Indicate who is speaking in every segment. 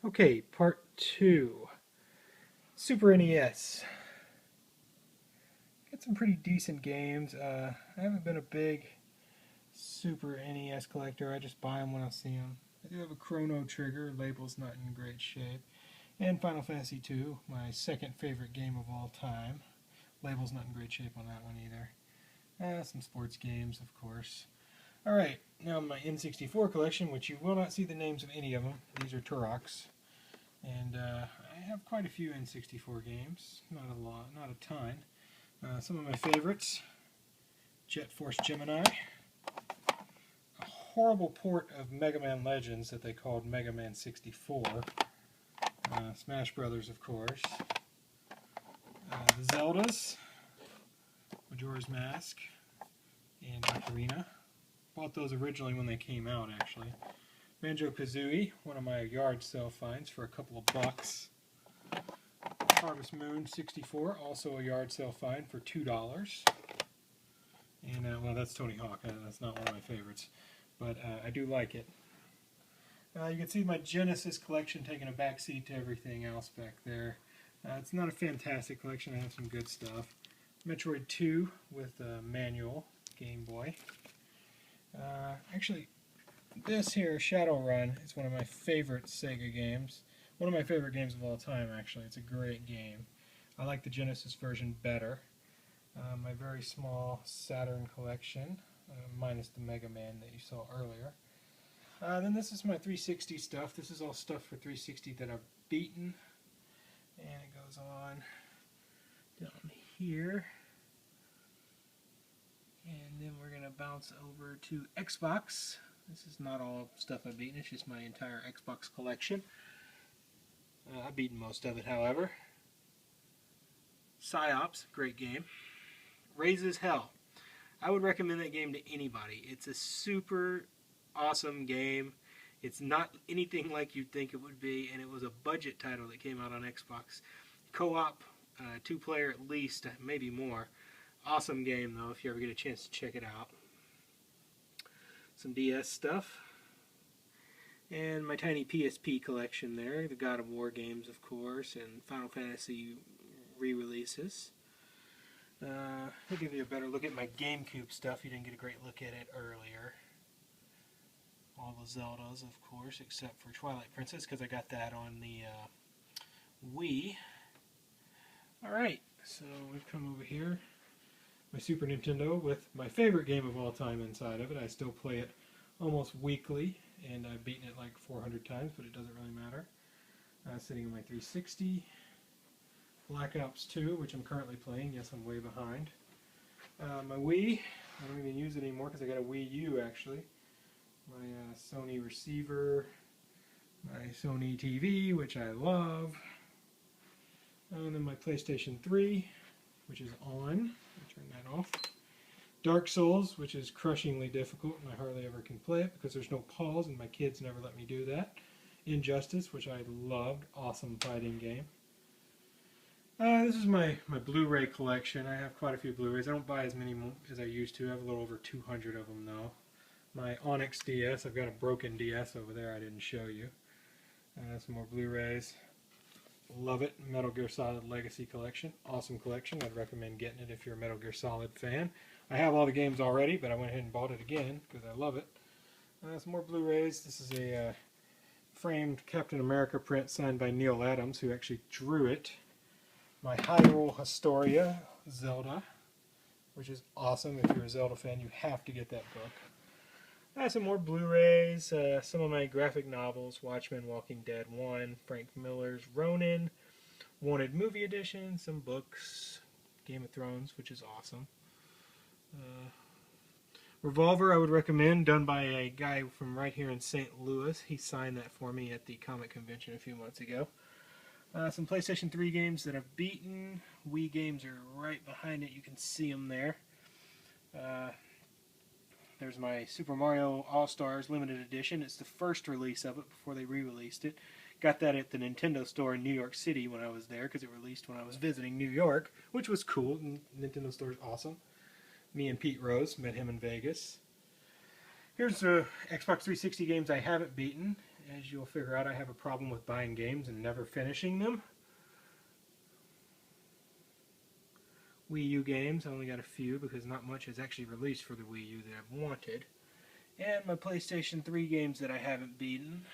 Speaker 1: Okay, part 2. Super NES. Got some pretty decent games. I haven't been a big Super NES collector. I just buy them when I see them. I do have a Chrono Trigger. Label's not in great shape. And Final Fantasy 2, my second favorite game of all time. Label's not in great shape on that one either. Some sports games, of course. Alright, now my N64 collection, which you will not see the names of any of them. These are Turoks. And I have quite a few N64 games. Not a lot, not a ton. Some of my favorites: Jet Force Gemini, a horrible port of Mega Man Legends that they called Mega Man 64, Smash Brothers, of course, the Zeldas, Majora's Mask, and Ocarina. Bought those originally when they came out, actually. Banjo-Kazooie, one of my yard sale finds for a couple of bucks. Harvest Moon 64, also a yard sale find for $2. And, well, that's Tony Hawk. That's not one of my favorites, but I do like it. You can see my Genesis collection taking a backseat to everything else back there. It's not a fantastic collection. I have some good stuff. Metroid 2 with a manual Game Boy. Actually, this here, Shadowrun, is one of my favorite Sega games. One of my favorite games of all time, actually. It's a great game. I like the Genesis version better. My very small Saturn collection, minus the Mega Man that you saw earlier. Then this is my 360 stuff. This is all stuff for 360 that I've beaten. And it goes on down here. And then we're going to bounce over to Xbox. This is not all stuff I've beaten, it's just my entire Xbox collection. I've beaten most of it, however. Psyops, great game. Raises Hell. I would recommend that game to anybody. It's a super awesome game. It's not anything like you'd think it would be, and it was a budget title that came out on Xbox. Co-op, 2-player at least, maybe more. Awesome game, though, if you ever get a chance to check it out. Some DS stuff. And my tiny PSP collection there. The God of War games, of course, and Final Fantasy re-releases. I'll give you a better look at my GameCube stuff. You didn't get a great look at it earlier. All the Zeldas, of course, except for Twilight Princess, because I got that on the Wii. Alright, so we've come over here. My Super Nintendo with my favorite game of all time inside of it. I still play it almost weekly, and I've beaten it like 400 times, but it doesn't really matter. Sitting on my 360. Black Ops 2, which I'm currently playing. Yes, I'm way behind. My Wii, I don't even use it anymore because I got a Wii U, actually. My Sony receiver, my Sony TV, which I love. And then my PlayStation 3, which is on. I'll turn that off. Dark Souls, which is crushingly difficult, and I hardly ever can play it because there's no pause, and my kids never let me do that. Injustice, which I loved. Awesome fighting game. This is my Blu-ray collection. I have quite a few Blu-rays. I don't buy as many as I used to. I have a little over 200 of them, though. My Onyx DS. I've got a broken DS over there I didn't show you. Some more Blu-rays. Love it. Metal Gear Solid Legacy Collection. Awesome collection. I'd recommend getting it if you're a Metal Gear Solid fan. I have all the games already, but I went ahead and bought it again because I love it. Some more Blu-rays. This is a framed Captain America print signed by Neil Adams, who actually drew it. My Hyrule Historia Zelda, which is awesome. If you're a Zelda fan, you have to get that book. Some more Blu-rays, some of my graphic novels, Watchmen, Walking Dead 1, Frank Miller's Ronin, Wanted Movie Edition, some books, Game of Thrones, which is awesome. Revolver I would recommend, done by a guy from right here in St. Louis. He signed that for me at the comic convention a few months ago. Some PlayStation 3 games that I've beaten. Wii games are right behind it. You can see them there. There's my Super Mario All-Stars Limited Edition. It's the first release of it before they re-released it. Got that at the Nintendo store in New York City when I was there because it released when I was visiting New York, which was cool. Nintendo store is awesome. Me and Pete Rose, met him in Vegas. Here's the Xbox 360 games I haven't beaten. as you'll figure out, I have a problem with buying games and never finishing them. Wii U games, I only got a few because not much has actually released for the Wii U that I've wanted. And my PlayStation 3 games that I haven't beaten.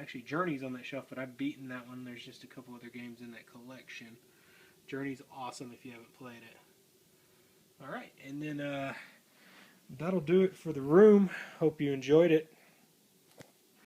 Speaker 1: Actually, Journey's on that shelf, but I've beaten that one. There's just a couple other games in that collection. Journey's awesome if you haven't played it. Alright, and then that'll do it for the room. Hope you enjoyed it.